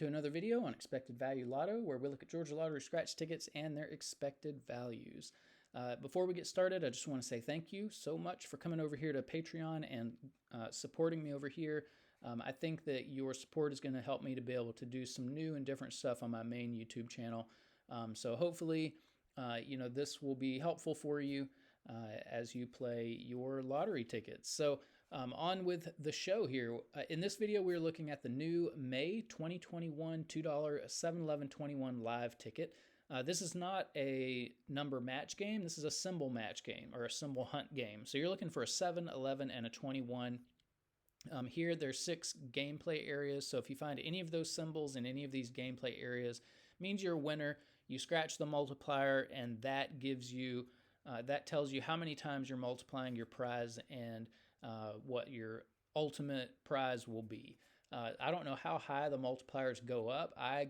to another video on Expected Value Lotto, where we look at Georgia Lottery scratch tickets and their expected values. Before we get started, I just want to say thank you so much for coming over here to Patreon and supporting me over here. I think that your support is going to help me to be able to do some new and different stuff on my main YouTube channel. So hopefully, this will be helpful for you as you play your lottery tickets. So on with the show here. In this video, we're looking at the new May 2021 $2 7-11-21 live ticket. This is not a number match game. This is a symbol match game or a symbol hunt game. So you're looking for a 7, 11, and a 21. Here, there's 6 gameplay areas. So if you find any of those symbols in any of these gameplay areas, means you're a winner. You scratch the multiplier, and that gives you that tells you how many times you're multiplying your prize and what your ultimate prize will be. I don't know how high the multipliers go up. I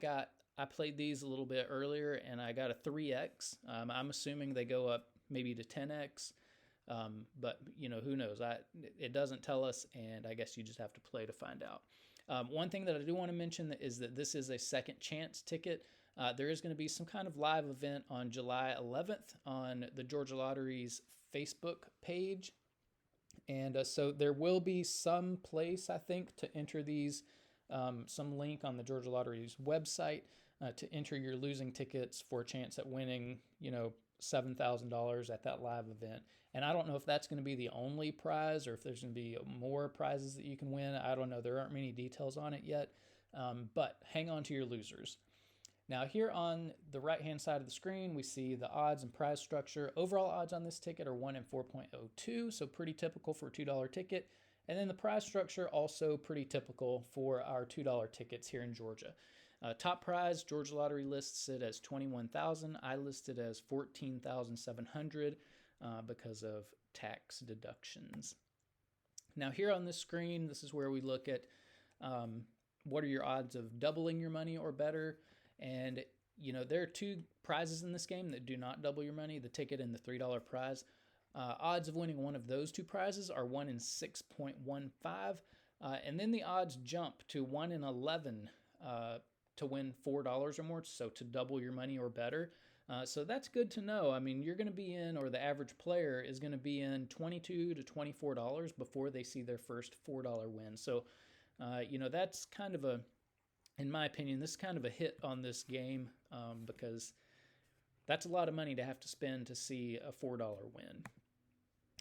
played these a little bit earlier, and I got a 3x. I'm assuming they go up maybe to 10x, but who knows? It doesn't tell us, and I guess you just have to play to find out. One thing that I do want to mention is that this is a second chance ticket. There is going to be some kind of live event on July 11th on the Georgia Lottery's Facebook page. And so there will be some place, I think, to enter these, some link on the Georgia Lottery's website to enter your losing tickets for a chance at winning, $7,000 at that live event. And I don't know if that's going to be the only prize or if there's going to be more prizes that you can win. I don't know. There aren't many details on it yet, but hang on to your losers. Now here on the right-hand side of the screen, we see the odds and prize structure. Overall odds on this ticket are 1 in 4.02, so pretty typical for a $2 ticket. And then the prize structure also pretty typical for our $2 tickets here in Georgia. Top prize, Georgia Lottery lists it as $21,000. I list it as $14,700 because of tax deductions. Now here on this screen, this is where we look at what are your odds of doubling your money or better. And, there are 2 prizes in this game that do not double your money, the ticket and the $3 prize. Odds of winning one of those 2 prizes are 1 in 6.15. And then the odds jump to 1 in 11 to win $4 or more, so to double your money or better. So that's good to know. I mean, you're going to be in, or the average player is going to be in $22 to $24 before they see their first $4 win. So, that's kind of in my opinion, this is kind of a hit on this game because that's a lot of money to have to spend to see a $4 win.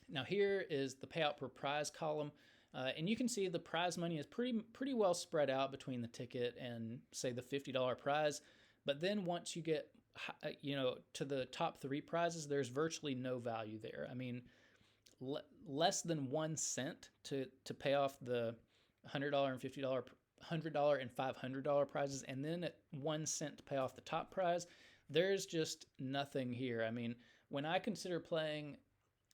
Now here is the payout per prize column, and you can see the prize money is pretty well spread out between the ticket and, say, the $50 prize. But then once you get to the top 3 prizes, there's virtually no value there. I mean, less than 1 cent to pay off the $100 and $50 $100 and $500 prizes, and then at 1 cent to pay off the top prize. There's just nothing here. I mean, when I consider playing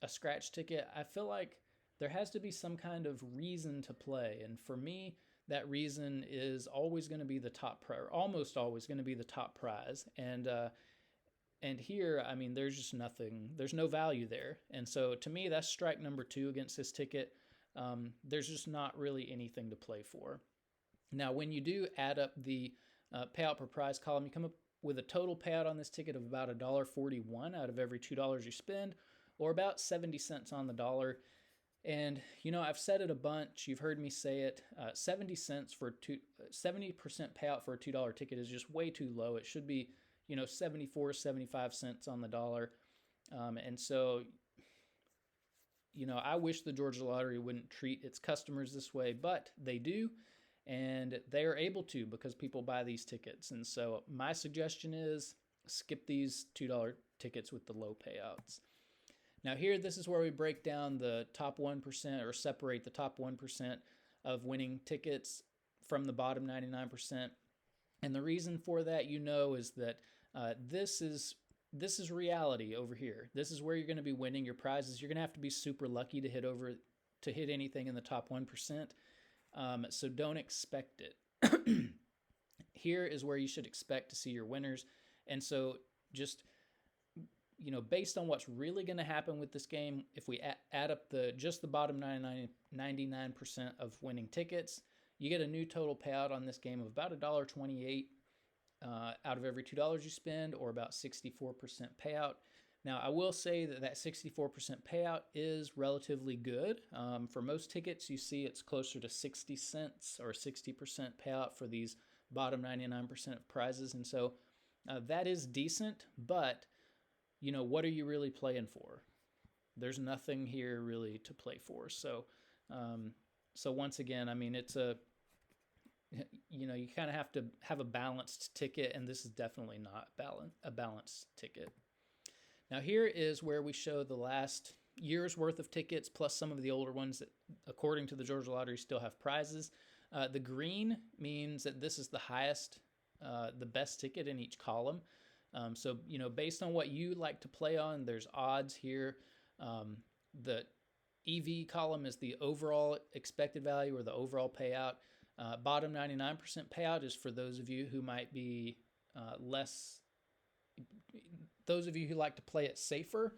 a scratch ticket, I feel like there has to be some kind of reason to play, and for me, that reason is always going to be the top prize, or almost always going to be the top prize. And here, I mean, there's just nothing. There's no value there, and so to me, that's strike number 2 against this ticket. There's just not really anything to play for. Now, when you do add up the payout per prize column, you come up with a total payout on this ticket of about $1.41 out of every $2 you spend, or about 70 cents on the dollar. And, I've said it a bunch. You've heard me say it. 70 cents for 70% payout for a $2 ticket is just way too low. It should be, 74, 75 cents on the dollar. And so, I wish the Georgia Lottery wouldn't treat its customers this way, but they do. And they are able to because people buy these tickets. And so my suggestion is skip these $2 tickets with the low payouts. Now here, this is where we break down the top 1% or separate the top 1% of winning tickets from the bottom 99%. And the reason for that, is that this is reality over here. This is where you're going to be winning your prizes. You're going to have to be super lucky to hit anything in the top 1%. So don't expect it. Here is where you should expect to see your winners. And so just, based on what's really going to happen with this game, if we add up just the bottom 99% of winning tickets, you get a new total payout on this game of about $1.28 out of every $2 you spend, or about 64% payout. Now, I will say that that 64% payout is relatively good. For most tickets, you see it's closer to 60 cents or 60% payout for these bottom 99% of prizes. And so that is decent, but what are you really playing for? There's nothing here really to play for. So, so once again, I mean, it's you kind of have to have a balanced ticket, and this is definitely not a balanced ticket. Now here is where we show the last year's worth of tickets plus some of the older ones that, according to the Georgia Lottery, still have prizes. The green means that this is the highest, the best ticket in each column. So, based on what you like to play on, there's odds here. The EV column is the overall expected value or the overall payout. Bottom 99% payout is for those of you who might be those of you who like to play it safer,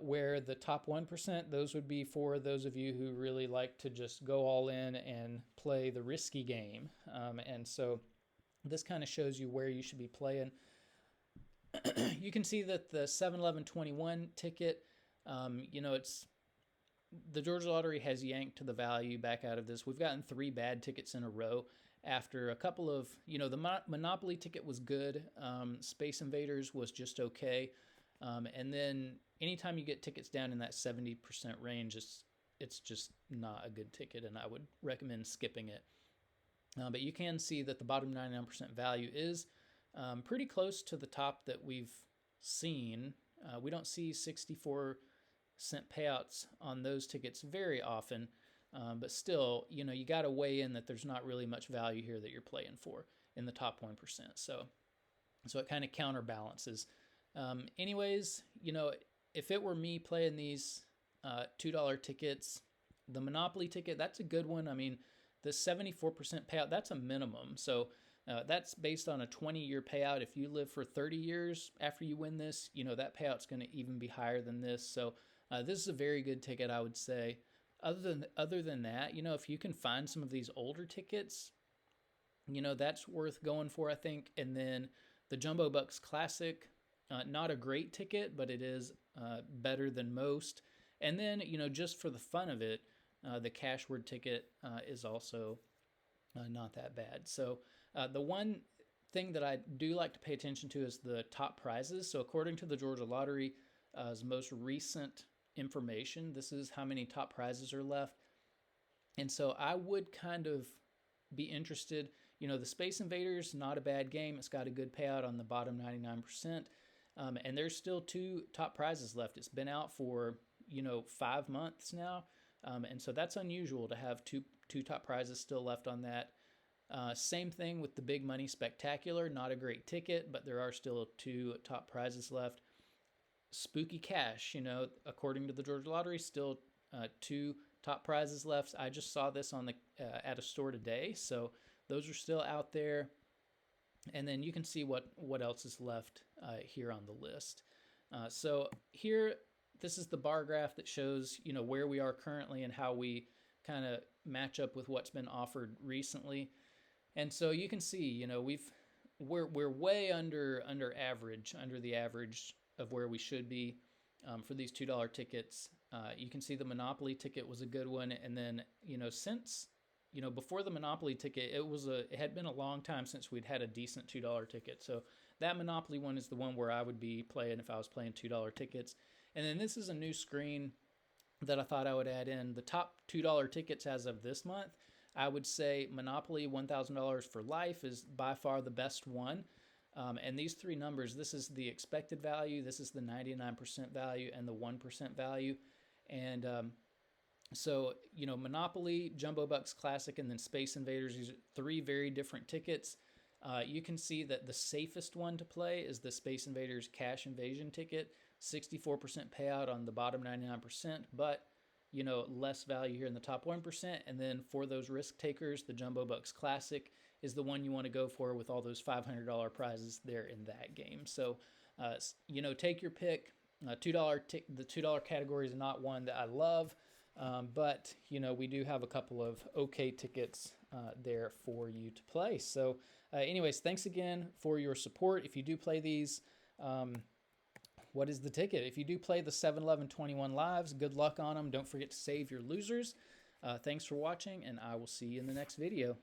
where the top 1%, those would be for those of you who really like to just go all in and play the risky game. And so this kind of shows you where you should be playing. You can see that the 7-11-21 ticket, it's the Georgia Lottery has yanked the value back out of this. We've gotten 3 bad tickets in a row after a couple of, the Monopoly ticket was good. Space Invaders was just okay. And then anytime you get tickets down in that 70% range, it's just not a good ticket, and I would recommend skipping it. But you can see that the bottom 99% value is pretty close to the top that we've seen. We don't see 64-cent payouts on those tickets very often, but still, you got to weigh in that there's not really much value here that you're playing for in the top 1%. So it kind of counterbalances. Anyways, if it were me playing these $2 tickets, the Monopoly ticket, that's a good one. I mean, the 74% payout, that's a minimum. So that's based on a 20-year payout. If you live for 30 years after you win this, that payout's going to even be higher than this. So this is a very good ticket, I would say. Other than that, if you can find some of these older tickets, that's worth going for, I think. And then the Jumbo Bucks Classic, not a great ticket, but it is better than most. And then, just for the fun of it, the Cashword ticket is also not that bad. So the one thing that I do like to pay attention to is the top prizes. So according to the Georgia Lottery's most recent information, this is how many top prizes are left. And so I would kind of be interested. The Space Invaders, not a bad game. It's got a good payout on the bottom 99%. And there's still 2 top prizes left. It's been out for, 5 months now. And so that's unusual to have two top prizes still left on that. Same thing with the Big Money Spectacular. Not a great ticket, but there are still 2 top prizes left. Spooky Cash, according to the Georgia Lottery, still 2 top prizes left. I just saw this on the at a store today, so those are still out there. And then you can see what else is left here on the list. So here, this is the bar graph that shows where we are currently and how we kind of match up with what's been offered recently. And so you can see, we're way under the average of where we should be for these $2 tickets. You can see the Monopoly ticket was a good one, and then since before the Monopoly ticket, it had been a long time since we'd had a decent $2 ticket. So that Monopoly one is the one where I would be playing if I was playing $2 tickets. And then this is a new screen that I thought I would add in. The top $2 tickets as of this month, I would say Monopoly $1,000 for life is by far the best one. And these 3 numbers, this is the expected value, this is the 99% value, and the 1% value. And so, Monopoly, Jumbo Bucks Classic, and then Space Invaders, these are 3 very different tickets. You can see that the safest one to play is the Space Invaders Cash Invasion ticket, 64% payout on the bottom 99%, but, less value here in the top 1%. And then for those risk takers, the Jumbo Bucks Classic is the one you want to go for with all those $500 prizes there in that game. So, take your pick. The $2 category is not one that I love. But, you know, we do have a couple of okay tickets there for you to play. So anyways, thanks again for your support. If you do play these, what is the ticket? If you do play the 7, 11, 21 lives, good luck on them. Don't forget to save your losers. Thanks for watching, and I will see you in the next video.